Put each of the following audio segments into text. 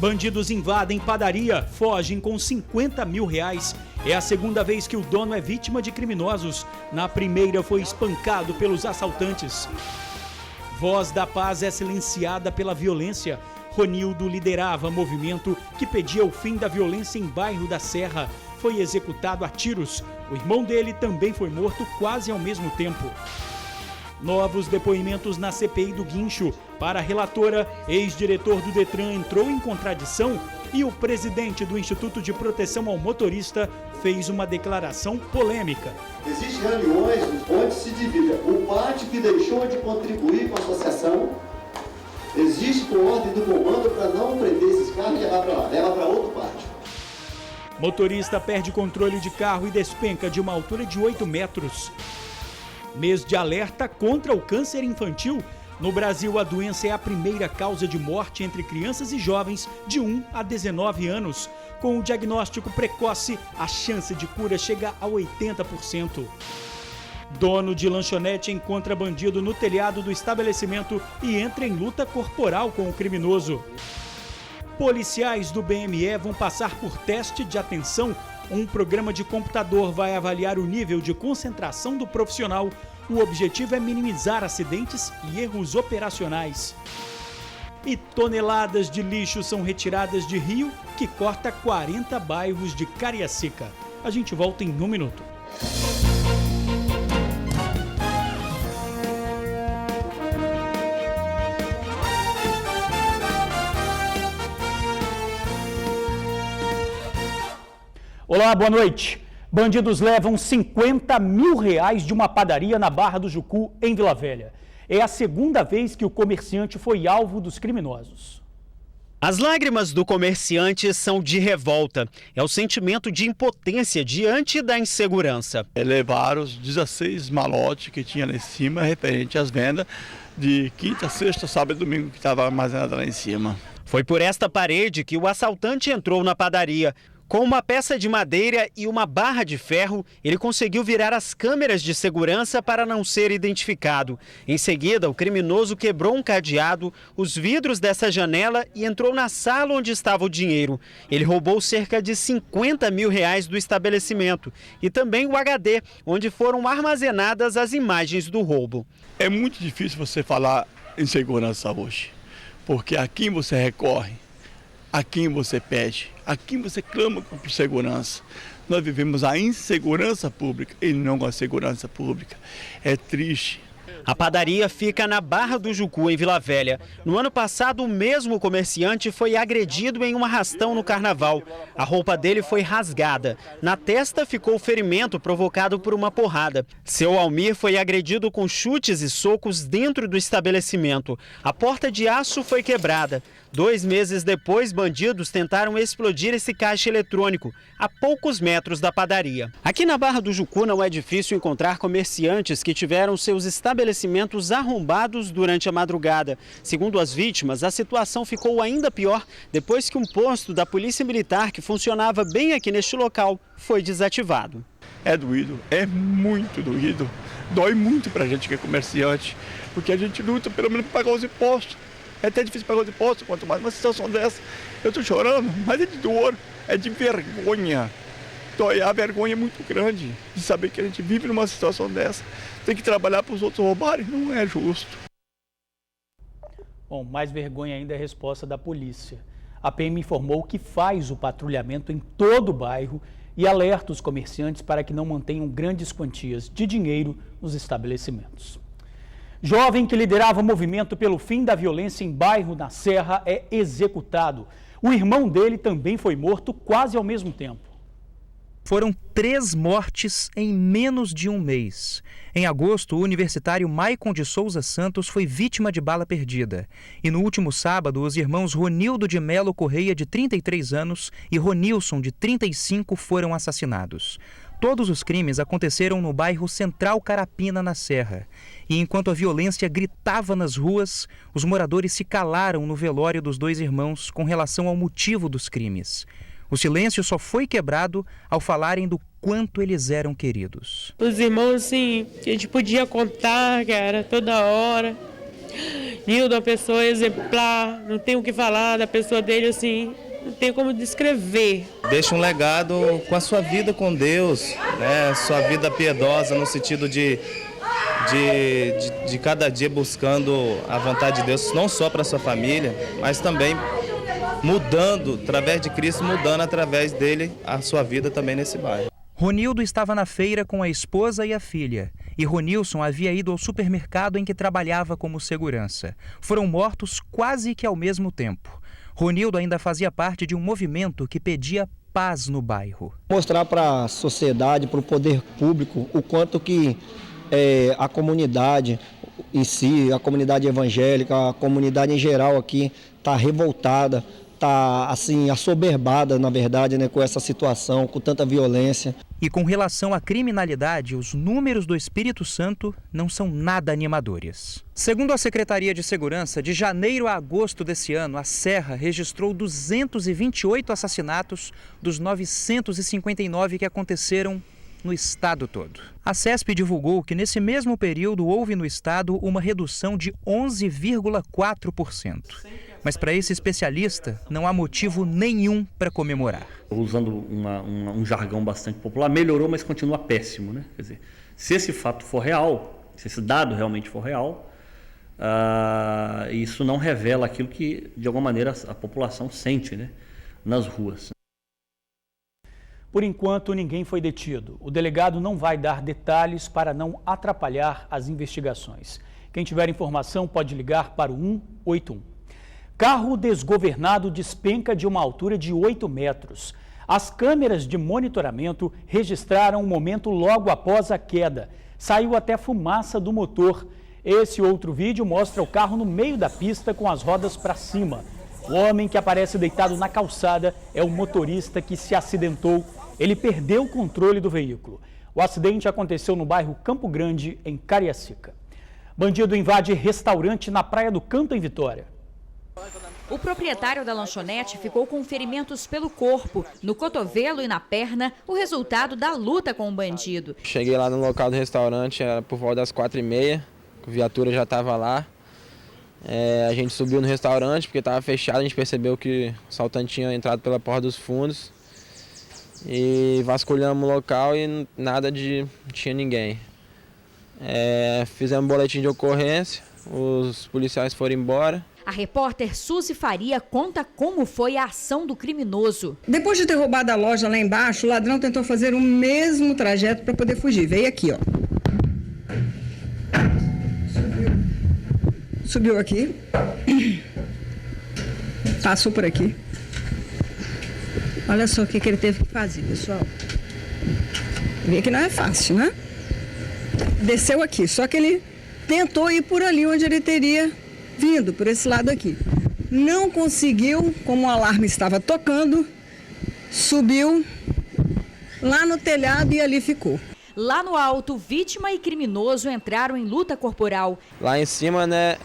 Bandidos invadem padaria, fogem com 50 mil reais. É a segunda vez que o dono é vítima de criminosos. Na primeira foi espancado pelos assaltantes. Voz da Paz é silenciada pela violência. Ronildo liderava movimento que pedia o fim da violência em bairro da Serra. Foi executado a tiros. O irmão dele também foi morto quase ao mesmo tempo. Novos depoimentos na CPI do Guincho. Para a relatora, ex-diretor do Detran entrou em contradição e o presidente do Instituto de Proteção ao Motorista fez uma declaração polêmica. Existem reuniões onde se divide o parte que deixou de contribuir com a associação. Existe por ordem do comando para não prender esses carros e levar para lá, leva para outro pátio. Motorista perde controle de carro e despenca de uma altura de 8 metros. Mês de alerta contra o câncer infantil. No Brasil, a doença é a primeira causa de morte entre crianças e jovens de 1 a 19 anos. Com o diagnóstico precoce, a chance de cura chega a 80%. Dono de lanchonete encontra bandido no telhado do estabelecimento e entra em luta corporal com o criminoso. Policiais do BME vão passar por teste de atenção. Um programa de computador vai avaliar o nível de concentração do profissional. O objetivo é minimizar acidentes e erros operacionais. E toneladas de lixo são retiradas de rio que corta 40 bairros de Cariacica. A gente volta em um minuto. Olá, boa noite. Bandidos levam 50 mil reais de uma padaria na Barra do Jucu, em Vila Velha. É a segunda vez que o comerciante foi alvo dos criminosos. As lágrimas do comerciante são de revolta. É o sentimento de impotência diante da insegurança. Levaram os 16 malotes que tinha lá em cima, referente às vendas de quinta, sexta, sábado e domingo, que estava armazenada lá em cima. Foi por esta parede que o assaltante entrou na padaria. Com uma peça de madeira e uma barra de ferro, ele conseguiu virar as câmeras de segurança para não ser identificado. Em seguida, o criminoso quebrou um cadeado, os vidros dessa janela e entrou na sala onde estava o dinheiro. Ele roubou cerca de 50 mil reais do estabelecimento e também o HD, onde foram armazenadas as imagens do roubo. É muito difícil você falar em segurança hoje, porque a quem você recorre, a quem você pede, a quem você clama por segurança. Nós vivemos a insegurança pública e não a segurança pública. É triste. A padaria fica na Barra do Jucu, em Vila Velha. No ano passado, o mesmo comerciante foi agredido em um arrastão no carnaval. A roupa dele foi rasgada. Na testa ficou ferimento provocado por uma porrada. Seu Almir foi agredido com chutes e socos dentro do estabelecimento. A porta de aço foi quebrada. 2 meses depois, bandidos tentaram explodir esse caixa eletrônico, a poucos metros da padaria. Aqui na Barra do Jucu não é difícil encontrar comerciantes que tiveram seus estabelecimentos arrombados durante a madrugada. Segundo as vítimas, a situação ficou ainda pior depois que um posto da Polícia Militar que funcionava bem aqui neste local foi desativado. É doído, é muito doído. Dói muito pra gente que é comerciante, porque a gente luta pelo menos para pagar os impostos. É até difícil pagar os impostos, quanto mais uma situação dessa. Eu estou chorando, mas é de dor, é de vergonha. A vergonha é muito grande de saber que a gente vive numa situação dessa. Tem que trabalhar para os outros roubarem, não é justo. Bom, mais vergonha ainda é a resposta da polícia. A PM informou que faz o patrulhamento em todo o bairro e alerta os comerciantes para que não mantenham grandes quantias de dinheiro nos estabelecimentos. Jovem que liderava o movimento pelo fim da violência em bairro na Serra é executado. O irmão dele também foi morto quase ao mesmo tempo. Foram 3 mortes em menos de um mês. Em agosto, o universitário Maicon de Souza Santos foi vítima de bala perdida. E no último sábado, os irmãos Ronildo de Melo Correia, de 33 anos, e Ronilson, de 35, foram assassinados. Todos os crimes aconteceram no bairro Central Carapina, na Serra. E enquanto a violência gritava nas ruas, os moradores se calaram no velório dos 2 irmãos com relação ao motivo dos crimes. O silêncio só foi quebrado ao falarem do quanto eles eram queridos. Os irmãos, assim, a gente podia contar, cara, toda hora. Nildo é uma pessoa exemplar, não tenho o que falar da pessoa dele, assim, não tenho como descrever. Deixa um legado com a sua vida com Deus, né? Sua vida piedosa no sentido de cada dia buscando a vontade de Deus, não só para sua família, mas também mudando, através de Cristo, mudando através dele a sua vida também nesse bairro. Ronildo estava na feira com a esposa e a filha. E Ronilson havia ido ao supermercado em que trabalhava como segurança. Foram mortos quase que ao mesmo tempo. Ronildo ainda fazia parte de um movimento que pedia paz no bairro. Mostrar para a sociedade, para o poder público, o quanto que a comunidade em si, a comunidade evangélica, a comunidade em geral aqui está revoltada, está assim, assoberbada, na verdade, né, com essa situação, com tanta violência. E com relação à criminalidade, os números do Espírito Santo não são nada animadores. Segundo a Secretaria de Segurança, de janeiro a agosto desse ano, a Serra registrou 228 assassinatos dos 959 que aconteceram no estado todo. A CESP divulgou que nesse mesmo período houve no estado uma redução de 11,4%. Mas para esse especialista, não há motivo nenhum para comemorar. Usando um jargão bastante popular, melhorou, mas continua péssimo, né? Quer dizer, se esse fato for real, se esse dado realmente for real, isso não revela aquilo que, de alguma maneira, a população sente, né, nas ruas. Por enquanto, ninguém foi detido. O delegado não vai dar detalhes para não atrapalhar as investigações. Quem tiver informação pode ligar para o 181. Carro desgovernado despenca de uma altura de 8 metros. As câmeras de monitoramento registraram o momento logo após a queda. Saiu até fumaça do motor. Esse outro vídeo mostra o carro no meio da pista com as rodas para cima. O homem que aparece deitado na calçada é o motorista que se acidentou. Ele perdeu o controle do veículo. O acidente aconteceu no bairro Campo Grande, em Cariacica. Bandido invade restaurante na Praia do Canto, em Vitória. O proprietário da lanchonete ficou com ferimentos pelo corpo, no cotovelo e na perna, o resultado da luta com o bandido. Cheguei lá no local do restaurante, era por volta das 4h30, a viatura já estava lá. A gente subiu no restaurante porque estava fechado, a gente percebeu que o assaltante tinha entrado pela porta dos fundos. E vasculhamos o local e não tinha ninguém. Fizemos um boletim de ocorrência, os policiais foram embora. A repórter Suzy Faria conta como foi a ação do criminoso. Depois de ter roubado a loja lá embaixo, o ladrão tentou fazer o mesmo trajeto para poder fugir. Veio aqui, ó. Subiu aqui. Passou por aqui. Olha só o que ele teve que fazer, pessoal. Vê que não é fácil, né? Desceu aqui, só que ele tentou ir por ali onde ele teria vindo, por esse lado aqui. Não conseguiu, como o alarme estava tocando, subiu lá no telhado e ali ficou. Lá no alto, vítima e criminoso entraram em luta corporal. Lá em cima, né,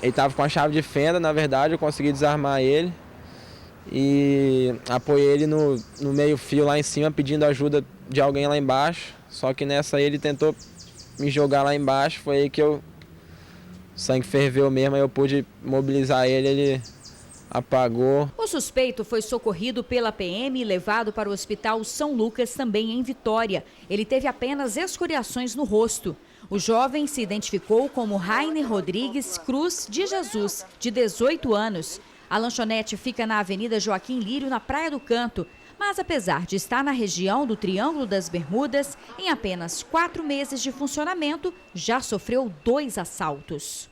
ele estava com a chave de fenda, na verdade, eu consegui desarmar ele. E apoiei ele no meio fio lá em cima, pedindo ajuda de alguém lá embaixo. Só que nessa aí ele tentou me jogar lá embaixo, foi aí que o sangue ferveu mesmo, aí eu pude mobilizar ele apagou. O suspeito foi socorrido pela PM e levado para o Hospital São Lucas, também em Vitória. Ele teve apenas escoriações no rosto. O jovem se identificou como Rainer Rodrigues Cruz de Jesus, de 18 anos. A lanchonete fica na Avenida Joaquim Lírio, na Praia do Canto. Mas apesar de estar na região do Triângulo das Bermudas, em apenas 4 meses de funcionamento, já sofreu 2 assaltos.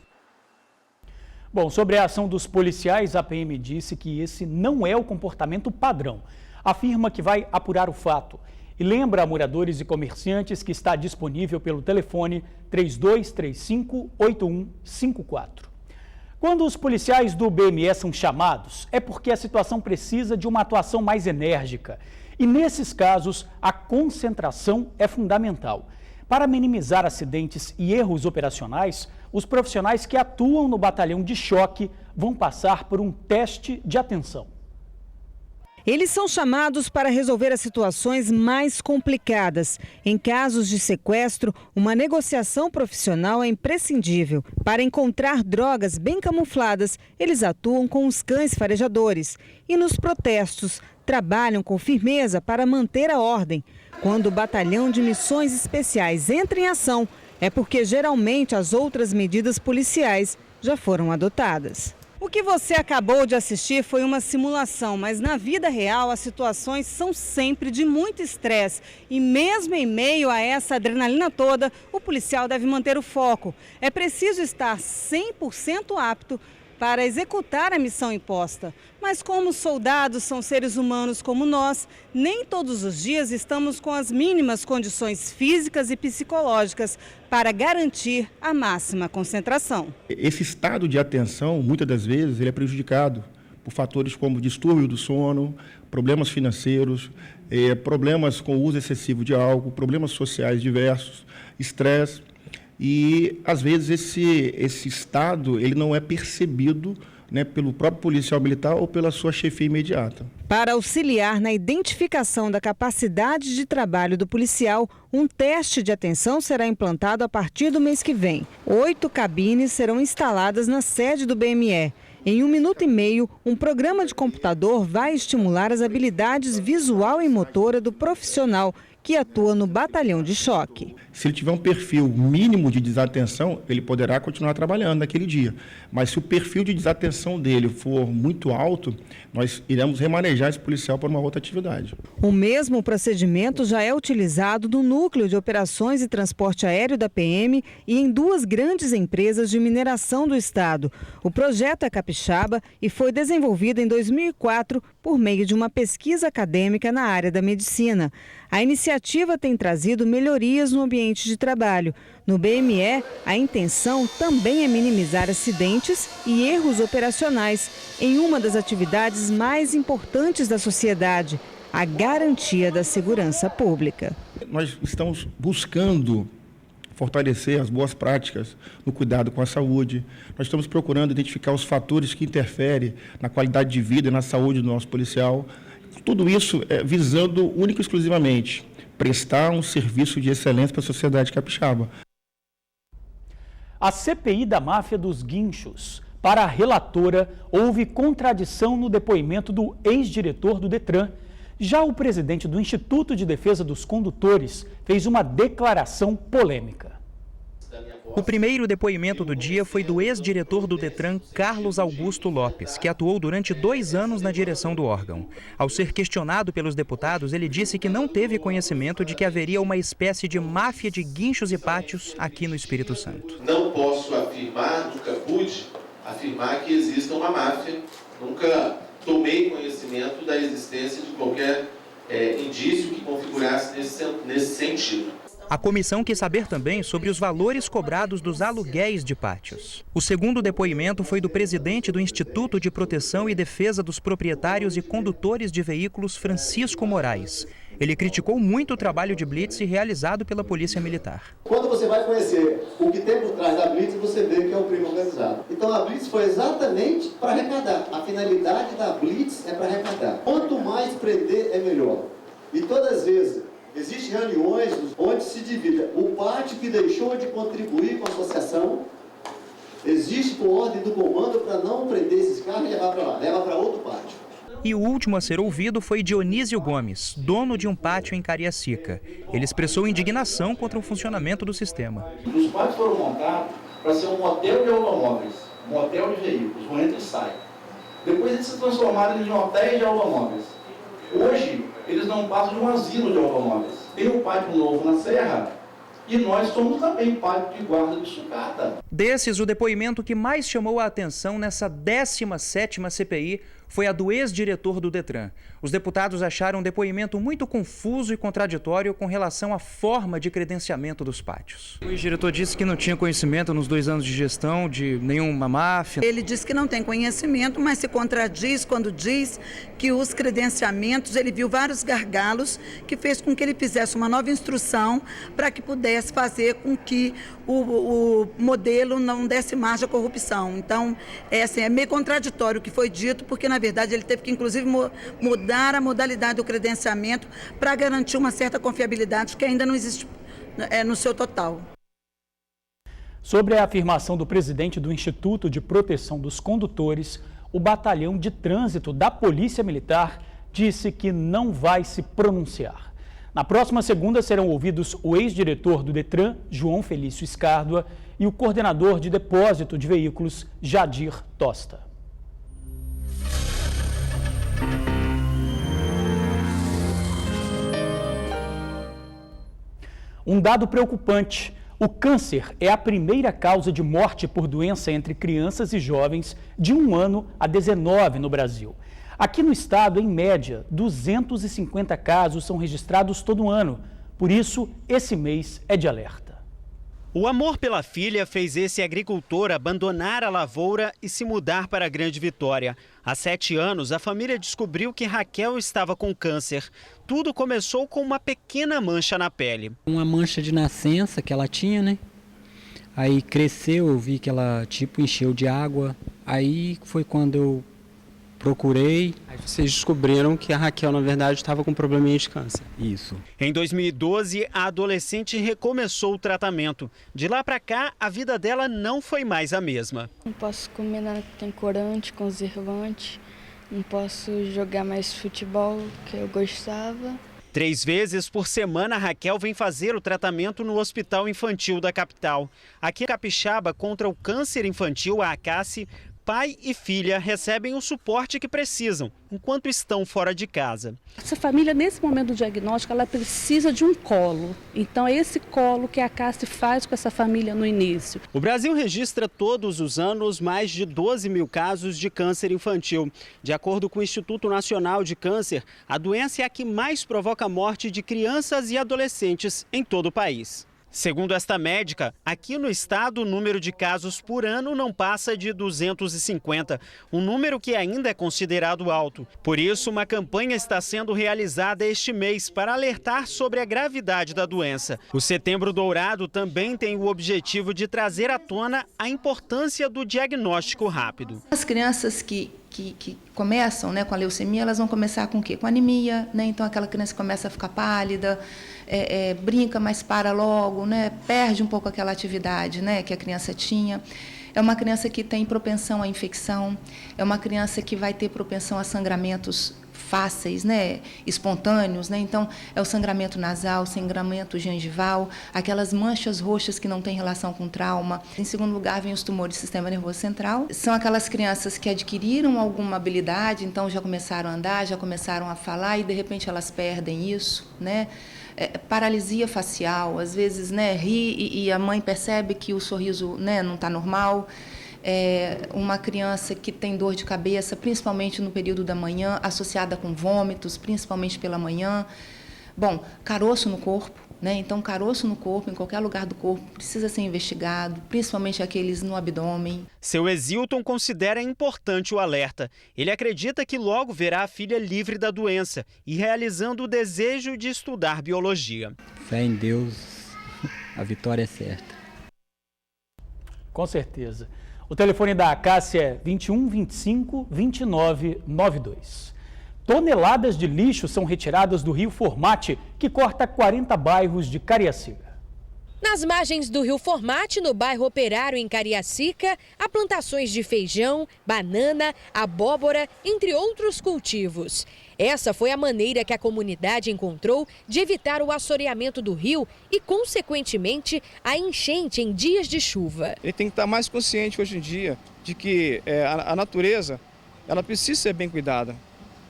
Bom, sobre a ação dos policiais, a PM disse que esse não é o comportamento padrão. Afirma que vai apurar o fato e lembra a moradores e comerciantes que está disponível pelo telefone 3235-8154. Quando os policiais do BME são chamados, é porque a situação precisa de uma atuação mais enérgica. E nesses casos, a concentração é fundamental. Para minimizar acidentes e erros operacionais, os profissionais que atuam no batalhão de choque vão passar por um teste de atenção. Eles são chamados para resolver as situações mais complicadas. Em casos de sequestro, uma negociação profissional é imprescindível. Para encontrar drogas bem camufladas, eles atuam com os cães farejadores. E nos protestos, trabalham com firmeza para manter a ordem. Quando o batalhão de missões especiais entra em ação, é porque geralmente as outras medidas policiais já foram adotadas. O que você acabou de assistir foi uma simulação, mas na vida real as situações são sempre de muito estresse. E mesmo em meio a essa adrenalina toda, o policial deve manter o foco. É preciso estar 100% apto para executar a missão imposta. Mas como os soldados são seres humanos como nós, nem todos os dias estamos com as mínimas condições físicas e psicológicas para garantir a máxima concentração. Esse estado de atenção, muitas das vezes, ele é prejudicado por fatores como distúrbio do sono, problemas financeiros, problemas com o uso excessivo de álcool, problemas sociais diversos, estresse. E, às vezes, esse estado ele não é percebido, né, pelo próprio policial militar ou pela sua chefia imediata. Para auxiliar na identificação da capacidade de trabalho do policial, um teste de atenção será implantado a partir do mês que vem. 8 cabines serão instaladas na sede do BME. Em 1 minuto e meio, um programa de computador vai estimular as habilidades visual e motora do profissional que atua no batalhão de choque. Se ele tiver um perfil mínimo de desatenção, ele poderá continuar trabalhando naquele dia. Mas se o perfil de desatenção dele for muito alto, nós iremos remanejar esse policial para uma outra atividade. O mesmo procedimento já é utilizado no Núcleo de Operações e Transporte Aéreo da PM e em 2 grandes empresas de mineração do estado. O projeto é capixaba e foi desenvolvido em 2004 por meio de uma pesquisa acadêmica na área da medicina. A iniciativa tem trazido melhorias no ambiente de trabalho. No BME, a intenção também é minimizar acidentes e erros operacionais em uma das atividades mais importantes da sociedade, a garantia da segurança pública. Nós estamos buscando fortalecer as boas práticas no cuidado com a saúde. Nós estamos procurando identificar os fatores que interferem na qualidade de vida e na saúde do nosso policial. Tudo isso visando única e exclusivamente prestar um serviço de excelência para a sociedade capixaba. A CPI da máfia dos guinchos. Para a relatora, houve contradição no depoimento do ex-diretor do Detran. Já o presidente do Instituto de Defesa dos Condutores fez uma declaração polêmica. O primeiro depoimento do dia foi do ex-diretor do Detran, Carlos Augusto Lopes, que atuou durante 2 anos na direção do órgão. Ao ser questionado pelos deputados, ele disse que não teve conhecimento de que haveria uma espécie de máfia de guinchos e pátios aqui no Espírito Santo. Não posso afirmar, nunca pude afirmar que exista uma máfia, nunca tomei conhecimento da existência de qualquer indício que configurasse nesse sentido. A comissão quis saber também sobre os valores cobrados dos aluguéis de pátios. O segundo depoimento foi do presidente do Instituto de Proteção e Defesa dos Proprietários e Condutores de Veículos, Francisco Moraes. Ele criticou muito o trabalho de blitz realizado pela Polícia Militar. Quando você vai conhecer o que tem por trás da blitz, você vê que é o crime organizado. Então a blitz foi exatamente para arrecadar. A finalidade da blitz é para arrecadar. Quanto mais prender, é melhor. E todas as vezes existem reuniões onde se divide o pátio que deixou de contribuir com a associação, existe por ordem do comando para não prender esses carros e levar para lá, leva para outro pátio. E o último a ser ouvido foi Dionísio Gomes, dono de um pátio em Cariacica. Ele expressou indignação contra o funcionamento do sistema. Os pátios foram montados para ser um motel de automóveis, um motel de veículos, um entra e sai. Depois eles se transformaram em hotéis de automóveis. Hoje, eles não passam de um asilo de automóveis. Tem um pátio novo na Serra e nós somos também pátio de guarda de sucata. Desses, o depoimento que mais chamou a atenção nessa 17ª CPI foi a do ex-diretor do Detran. Os deputados acharam o depoimento muito confuso e contraditório com relação à forma de credenciamento dos pátios. O ex-diretor disse que não tinha conhecimento nos 2 anos de gestão de nenhuma máfia. Ele disse que não tem conhecimento, mas se contradiz quando diz que os credenciamentos, ele viu vários gargalos que fez com que ele fizesse uma nova instrução para que pudesse fazer com que o modelo não desse margem à corrupção. Então, é meio contraditório o que foi dito, porque, na verdade, ele teve que, inclusive, mudar a modalidade do credenciamento para garantir uma certa confiabilidade que ainda não existe no seu total. Sobre a afirmação do presidente do Instituto de Proteção dos Condutores, o Batalhão de Trânsito da Polícia Militar disse que não vai se pronunciar. Na próxima segunda serão ouvidos o ex-diretor do Detran, João Felício Escárdua, e o coordenador de depósito de veículos, Jadir Tosta. Um dado preocupante: o câncer é a primeira causa de morte por doença entre crianças e jovens de 1 ano a 19 no Brasil. Aqui no estado, em média, 250 casos são registrados todo ano. Por isso, esse mês é de alerta. O amor pela filha fez esse agricultor abandonar a lavoura e se mudar para a Grande Vitória. Há 7 anos, a família descobriu que Raquel estava com câncer. Tudo começou com uma pequena mancha na pele. Uma mancha de nascença que ela tinha, né? Aí cresceu, eu vi que ela encheu de água. Aí foi quando eu procurei. Aí vocês descobriram que a Raquel, na verdade, estava com probleminha de câncer. Isso. Em 2012, a adolescente recomeçou o tratamento. De lá para cá, a vida dela não foi mais a mesma. Não posso comer nada que tem corante, conservante. Não posso jogar mais futebol, que eu gostava. 3 vezes por semana, a Raquel vem fazer o tratamento no Hospital Infantil da capital. Aqui em Capixaba, contra o câncer infantil, a ACACE, pai e filha recebem o suporte que precisam, enquanto estão fora de casa. Essa família, nesse momento do diagnóstico, ela precisa de um colo. Então, é esse colo que a ACACE faz com essa família no início. O Brasil registra todos os anos mais de 12 mil casos de câncer infantil. De acordo com o Instituto Nacional de Câncer, a doença é a que mais provoca a morte de crianças e adolescentes em todo o país. Segundo esta médica, aqui no estado o número de casos por ano não passa de 250, um número que ainda é considerado alto. Por isso, uma campanha está sendo realizada este mês para alertar sobre a gravidade da doença. O Setembro Dourado também tem o objetivo de trazer à tona a importância do diagnóstico rápido. As crianças que começam, né, com a leucemia, elas vão começar com o quê? Com anemia, né? Então aquela criança começa a ficar pálida, brinca, mas para logo, né? Perde um pouco aquela atividade, né, que a criança tinha. É uma criança que tem propensão à infecção, é uma criança que vai ter propensão a sangramentos fáceis, né, espontâneos, né? Então é o sangramento nasal, sangramento gengival, aquelas manchas roxas que não têm relação com trauma. Em segundo lugar, vem os tumores do sistema nervoso central. São aquelas crianças que adquiriram alguma habilidade, então já começaram a andar, já começaram a falar e de repente elas perdem isso, né? Paralisia facial, às vezes, né, ri e a mãe percebe que o sorriso, né, não está normal. Uma criança que tem dor de cabeça, principalmente no período da manhã, associada com vômitos, principalmente pela manhã. Bom, caroço no corpo, né? Então, caroço no corpo, em qualquer lugar do corpo, precisa ser investigado, principalmente aqueles no abdômen. Seu Exilton considera importante o alerta. Ele acredita que logo verá a filha livre da doença e realizando o desejo de estudar biologia. Fé em Deus, a vitória é certa. Com certeza. O telefone da ACACE é 21 25 29 92. Toneladas de lixo são retiradas do rio Formate, que corta 40 bairros de Cariacica. Nas margens do rio Formate, no bairro Operário, em Cariacica, há plantações de feijão, banana, abóbora, entre outros cultivos. Essa foi a maneira que a comunidade encontrou de evitar o assoreamento do rio e, consequentemente, a enchente em dias de chuva. Ele tem que estar mais consciente hoje em dia de que a natureza ela precisa ser bem cuidada.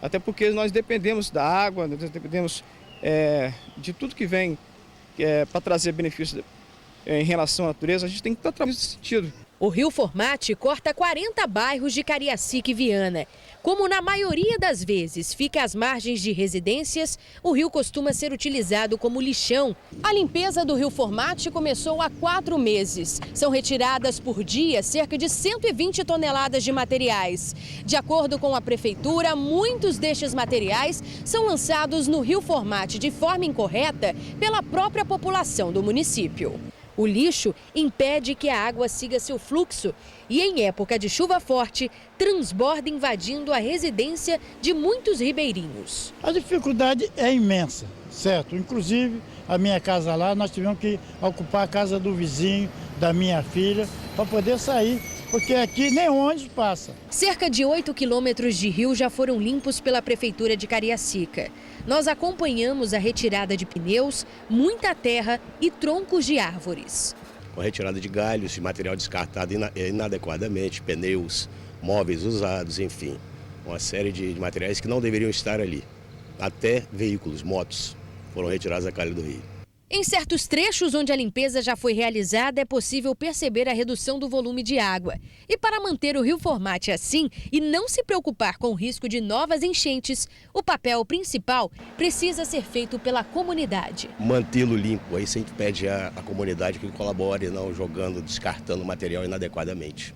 Até porque nós dependemos da água, nós dependemos de tudo que vem para trazer benefícios em relação à natureza. A gente tem que estar trabalhando nesse sentido. O rio Formate corta 40 bairros de Cariacica e Viana. Como na maioria das vezes fica às margens de residências, o rio costuma ser utilizado como lixão. A limpeza do rio Formate começou há 4 meses. São retiradas por dia cerca de 120 toneladas de materiais. De acordo com a prefeitura, muitos destes materiais são lançados no rio Formate de forma incorreta pela própria população do município. O lixo impede que a água siga seu fluxo e, em época de chuva forte, transborda invadindo a residência de muitos ribeirinhos. A dificuldade é imensa, certo? Inclusive, a minha casa lá, nós tivemos que ocupar a casa do vizinho, da minha filha, para poder sair, porque aqui nem ônibus passa. Cerca de 8 quilômetros de rio já foram limpos pela Prefeitura de Cariacica. Nós acompanhamos a retirada de pneus, muita terra e troncos de árvores. Com a retirada de galhos, de material descartado inadequadamente, pneus, móveis usados, enfim. Uma série de materiais que não deveriam estar ali. Até veículos, motos, foram retirados da calha do rio. Em certos trechos onde a limpeza já foi realizada, é possível perceber a redução do volume de água. E para manter o rio Formate assim e não se preocupar com o risco de novas enchentes, o papel principal precisa ser feito pela comunidade. Mantê-lo limpo, aí sempre pede à comunidade que colabore, não jogando, descartando material inadequadamente.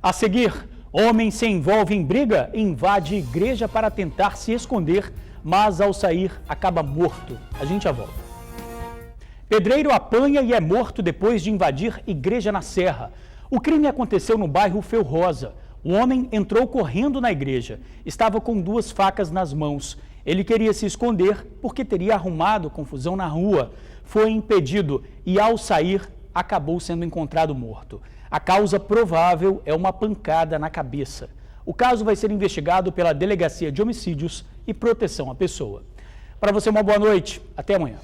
A seguir, homem se envolve em briga e invade igreja para tentar se esconder, mas ao sair acaba morto. A gente já volta. Pedreiro apanha e é morto depois de invadir igreja na Serra. O crime aconteceu no bairro Felrosa. O homem entrou correndo na igreja. Estava com 2 facas nas mãos. Ele queria se esconder porque teria arrumado confusão na rua. Foi impedido e, ao sair, acabou sendo encontrado morto. A causa provável é uma pancada na cabeça. O caso vai ser investigado pela Delegacia de Homicídios e Proteção à Pessoa. Para você, uma boa noite. Até amanhã.